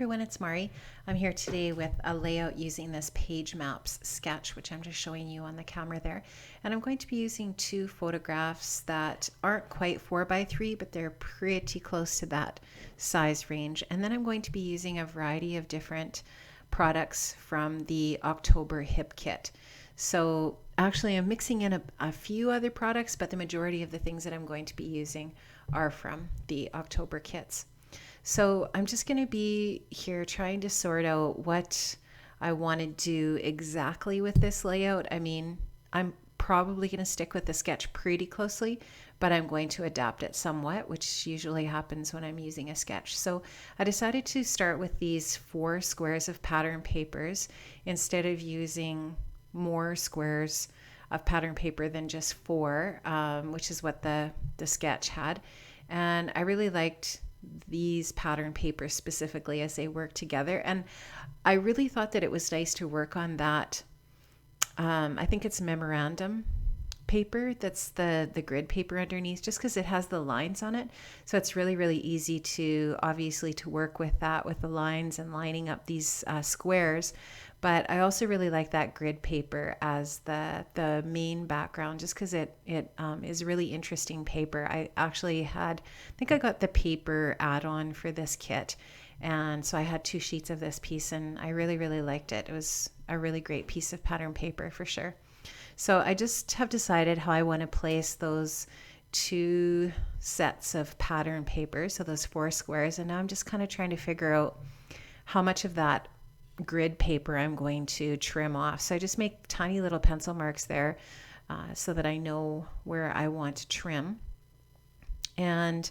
everyone, it's Mari. I'm here today with a layout using this page maps sketch, which I'm just showing you on the camera there. And I'm going to be using two photographs that aren't quite 4x3, but they're pretty close to that size range. And then I'm going to be using a variety of different products from the October hip kit. So actually I'm mixing in a few other products, but the majority of the things that I'm going to be using are from the October kits. So I'm just going to be here trying to sort out what I want to do exactly with this layout. I mean, I'm probably going to stick with the sketch pretty closely, but I'm going to adapt it somewhat, which usually happens when I'm using a sketch. So I decided to start with these 4 squares of pattern papers instead of using more squares of pattern paper than just 4, which is what the sketch had. And I really liked these pattern papers specifically as they work together, and I really thought that it was nice to work on that. I think it's memorandum paper, that's the grid paper underneath, just because it has the lines on it, so it's really easy to obviously to work with that, with the lines and lining up these squares. But I also really like that grid paper as the main background, just because it is really interesting paper. I think I got the paper add-on for this kit, and so I had 2 sheets of this piece, and I really liked it. It was a really great piece of pattern paper for sure. So I just have decided how I want to place those 2 sets of pattern paper, so those 4 squares, and now I'm just kind of trying to figure out how much of that grid paper I'm going to trim off. So I just make tiny little pencil marks there so that I know where I want to trim, and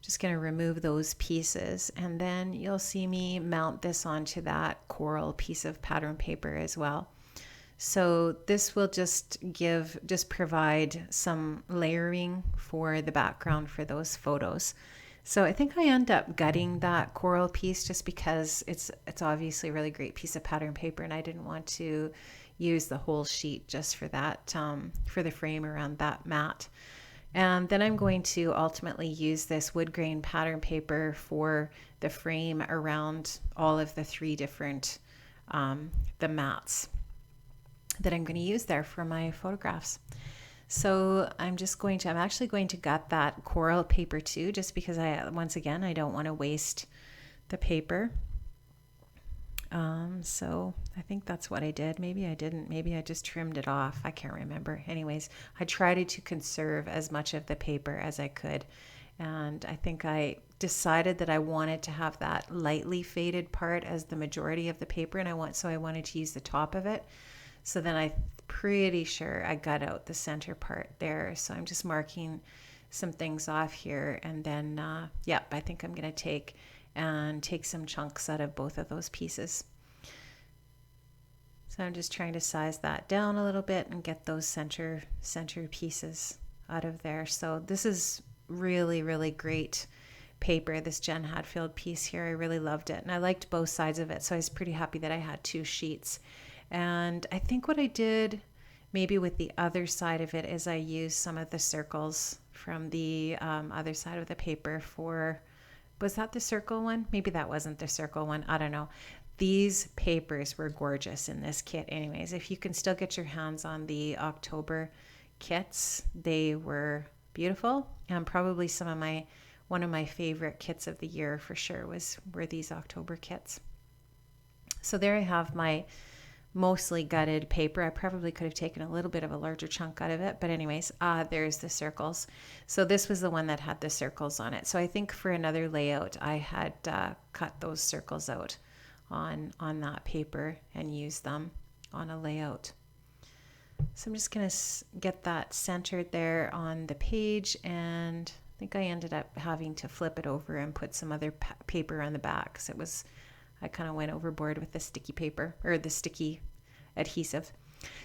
just going to remove those pieces, and then you'll see me mount this onto that coral piece of pattern paper as well. So this will just provide some layering for the background for those photos. So I think I end up gutting that coral piece just because it's obviously a really great piece of pattern paper, and I didn't want to use the whole sheet just for that, for the frame around that mat. And then I'm going to ultimately use this wood grain pattern paper for the frame around all of the 3 different the mats that I'm going to use there for my photographs. So I'm actually going to gut that coral paper too, just because once again, I don't want to waste the paper. So I think that's what I did. Maybe I didn't. Maybe I just trimmed it off. I can't remember. Anyways, I tried to conserve as much of the paper as I could. And I think I decided that I wanted to have that lightly faded part as the majority of the paper, and I wanted to use the top of it. So then I'm pretty sure I got out the center part there. So I'm just marking some things off here, and then I think I'm going to take some chunks out of both of those pieces. So I'm just trying to size that down a little bit and get those center pieces out of there. So this is really great paper, this Jen Hadfield piece here. I really loved it, and I liked both sides of it, so I was pretty happy that I had 2 sheets. And I think what I did maybe with the other side of it is I used some of the circles from the other side of the paper was that the circle one? Maybe that wasn't the circle one. I don't know. These papers were gorgeous in this kit anyways. If you can still get your hands on the October kits, they were beautiful, and probably one of my favorite kits of the year for sure were these October kits. So there I have my mostly gutted paper. I probably could have taken a little bit of a larger chunk out of it, but anyways, there's the circles. So this was the one that had the circles on it. So I think for another layout, I had cut those circles out on that paper and used them on a layout. So I'm just going to get that centered there on the page, and I think I ended up having to flip it over and put some other paper on the back, because I kind of went overboard with the sticky paper, or the sticky adhesive.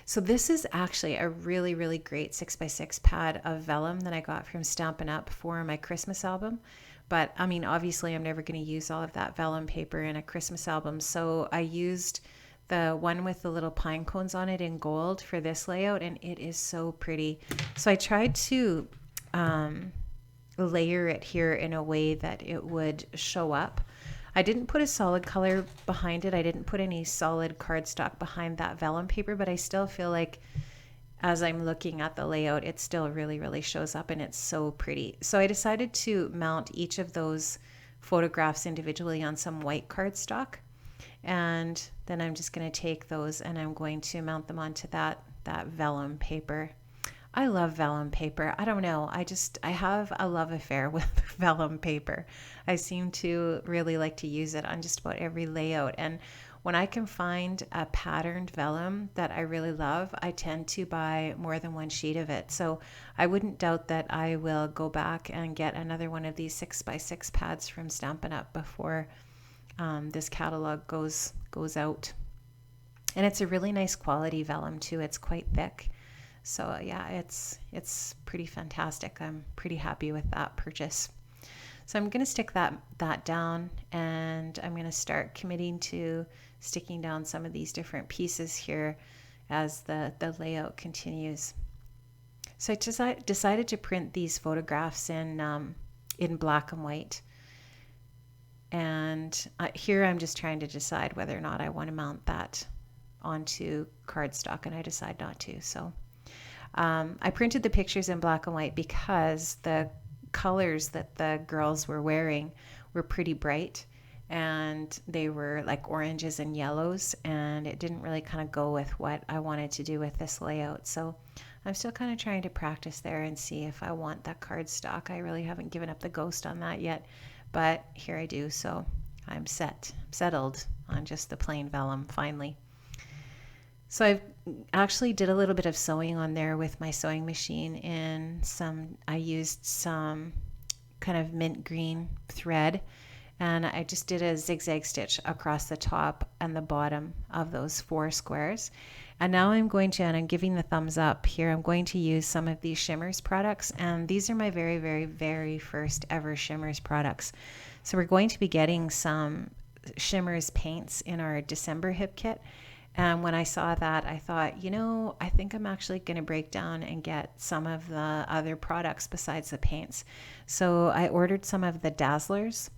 So this is actually a really great 6x6 pad of vellum that I got from Stampin' Up! For my Christmas album. But I mean, obviously I'm never going to use all of that vellum paper in a Christmas album. So I used the one with the little pine cones on it in gold for this layout, and it is so pretty. So I tried to layer it here in a way that it would show up I didn't put a solid color behind it. I didn't put any solid cardstock behind that vellum paper, but I still feel like as I'm looking at the layout, it still really, really shows up and it's so pretty. So I decided to mount each of those photographs individually on some white cardstock. And then I'm just going to take those and I'm going to mount them onto that vellum paper. I love vellum paper. I don't know. I have a love affair with vellum paper. I seem to really like to use it on just about every layout. And when I can find a patterned vellum that I really love, I tend to buy more than one sheet of it. So I wouldn't doubt that I will go back and get another one of these 6x6 pads from Stampin' Up! Before this catalog goes out. And it's a really nice quality vellum too. It's quite thick. So yeah, it's pretty fantastic. I'm pretty happy with that purchase. So I'm going to stick that down, and I'm going to start committing to sticking down some of these different pieces here as the layout continues. So I decided to print these photographs in black and white. And here I'm just trying to decide whether or not I want to mount that onto cardstock, and I decide not to. So I printed the pictures in black and white because the colors that the girls were wearing were pretty bright, and they were like oranges and yellows, and it didn't really kind of go with what I wanted to do with this layout. So I'm still kind of trying to practice there and see if I want that cardstock. I really haven't given up the ghost on that yet, but here I do. So I'm settled on just the plain vellum finally. So I actually did a little bit of sewing on there with my sewing machine I used some kind of mint green thread, and I just did a zigzag stitch across the top and the bottom of those 4 squares. And now I'm giving the thumbs up here. I'm going to use some of these Shimmers products, and these are my very, very, very first ever Shimmers products. So we're going to be getting some Shimmers paints in our December hip kit. And when I saw that, I thought, I think I'm actually going to break down and get some of the other products besides the paints. So I ordered some of the Dazzlers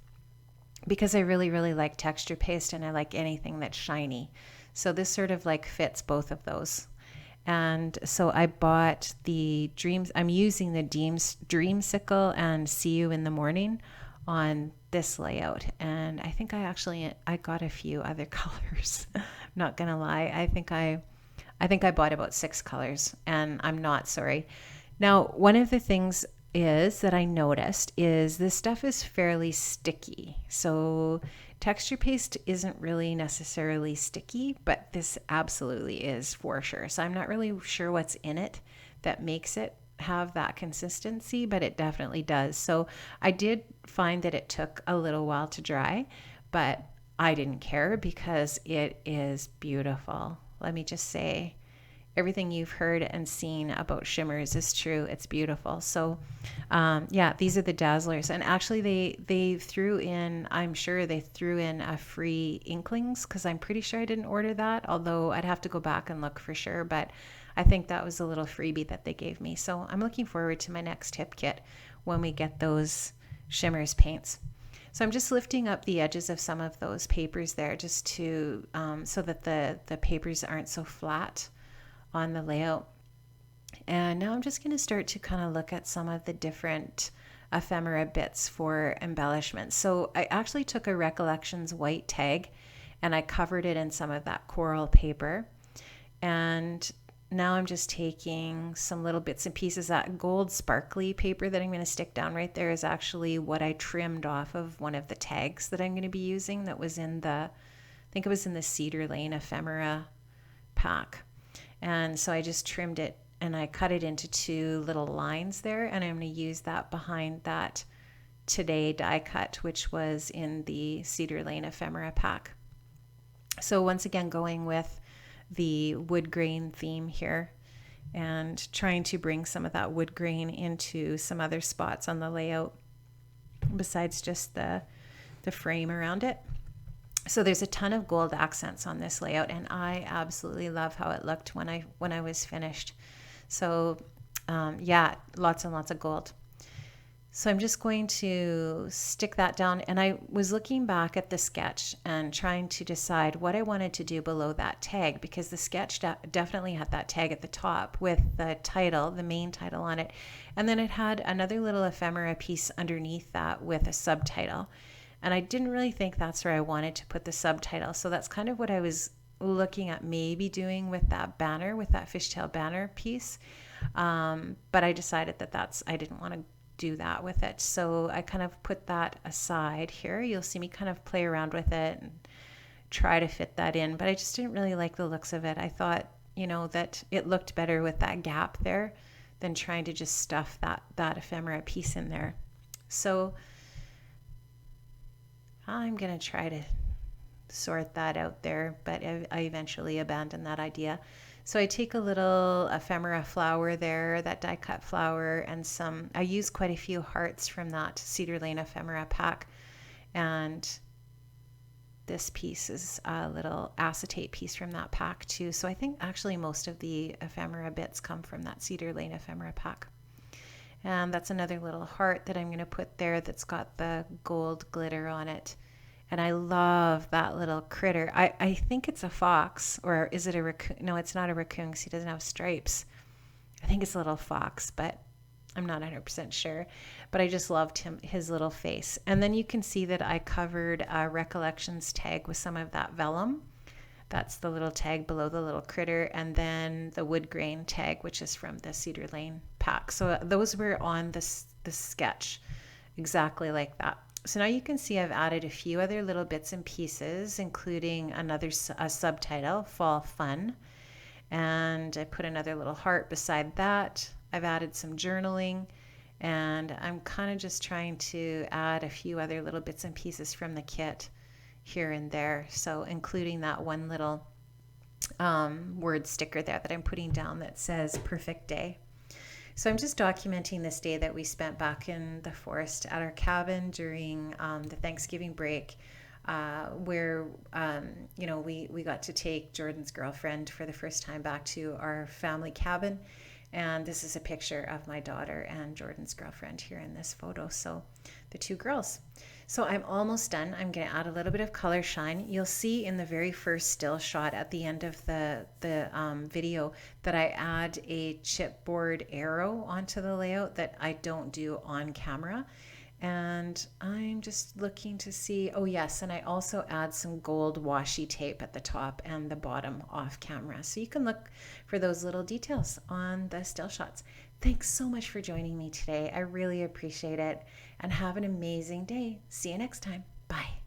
because I really, really like texture paste and I like anything that's shiny. So this sort of like fits both of those. And so I bought the Dreams. I'm using the Dreamsicle and See You in the Morning on this layout, and I think I got a few other colors. Not gonna lie, I think I bought about 6 colors, and I'm not sorry. Now, one of the things is that I noticed is this stuff is fairly sticky. So texture paste isn't really necessarily sticky, but this absolutely is for sure. So I'm not really sure what's in it that makes it have that consistency, but it definitely does. So I did find that it took a little while to dry, but I didn't care because it is beautiful. Let me just say, everything you've heard and seen about Shimmers is true. It's beautiful. So these are the Dazzlers, and actually they threw in, I'm sure they threw in a free Inklings, because I'm pretty sure I didn't order that, although I'd have to go back and look for sure, but I think that was a little freebie that they gave me. So I'm looking forward to my next hip kit when we get those Shimmers paints. So I'm just lifting up the edges of some of those papers there just to so that the papers aren't so flat on the layout. And now I'm just going to start to kind of look at some of the different ephemera bits for embellishment. So I actually took a Recollections white tag and I covered it in some of that coral paper. And now I'm just taking some little bits and pieces. That gold sparkly paper that I'm going to stick down right there is actually what I trimmed off of one of the tags that I'm going to be using that was in I think it was in the Cedar Lane ephemera pack. And so I just trimmed it and I cut it into 2 little lines there, and I'm going to use that behind that Today die cut, which was in the Cedar Lane ephemera pack. So once again, going with the wood grain theme here and trying to bring some of that wood grain into some other spots on the layout besides just the frame around it. So there's a ton of gold accents on this layout, and I absolutely love how it looked when I was finished. So lots and lots of gold. So I'm just going to stick that down. And I was looking back at the sketch and trying to decide what I wanted to do below that tag, because the sketch definitely had that tag at the top with the title, the main title on it. And then it had another little ephemera piece underneath that with a subtitle. And I didn't really think that's where I wanted to put the subtitle. So that's kind of what I was looking at maybe doing with that banner, with that fishtail banner piece. But I decided that I didn't want to do that with it. So I kind of put that aside here. You'll see me kind of play around with it and try to fit that in, but I just didn't really like the looks of it. I thought, that it looked better with that gap there than trying to just stuff that ephemera piece in there. So I'm going to try to sort that out there, but I eventually abandoned that idea. So I take a little ephemera flower there, that die cut flower, and I use quite a few hearts from that Cedar Lane ephemera pack. And this piece is a little acetate piece from that pack too. So I think actually most of the ephemera bits come from that Cedar Lane ephemera pack. And that's another little heart that I'm going to put there that's got the gold glitter on it. And I love that little critter. I think it's a fox, or is it a raccoon? No, it's not a raccoon because he doesn't have stripes. I think it's a little fox, but I'm not 100% sure. But I just loved his little face. And then you can see that I covered a Recollections tag with some of that vellum. That's the little tag below the little critter. And then the wood grain tag, which is from the Cedar Lane pack. So those were on the sketch, exactly like that. So now you can see I've added a few other little bits and pieces, including a subtitle, Fall Fun. And I put another little heart beside that. I've added some journaling, and I'm kind of just trying to add a few other little bits and pieces from the kit here and there. So including that one little word sticker there that I'm putting down that says Perfect Day. So I'm just documenting this day that we spent back in the forest at our cabin during the Thanksgiving break, where we got to take Jordan's girlfriend for the first time back to our family cabin. And this is a picture of my daughter and Jordan's girlfriend here in this photo. So the two girls. So I'm almost done. I'm going to add a little bit of color shine. You'll see in the very first still shot at the end of the video that I add a chipboard arrow onto the layout that I don't do on camera. And I'm just looking to see, oh yes, and I also add some gold washi tape at the top and the bottom off camera. So you can look for those little details on the still shots. Thanks so much for joining me today. I really appreciate it, and have an amazing day. See you next time. Bye.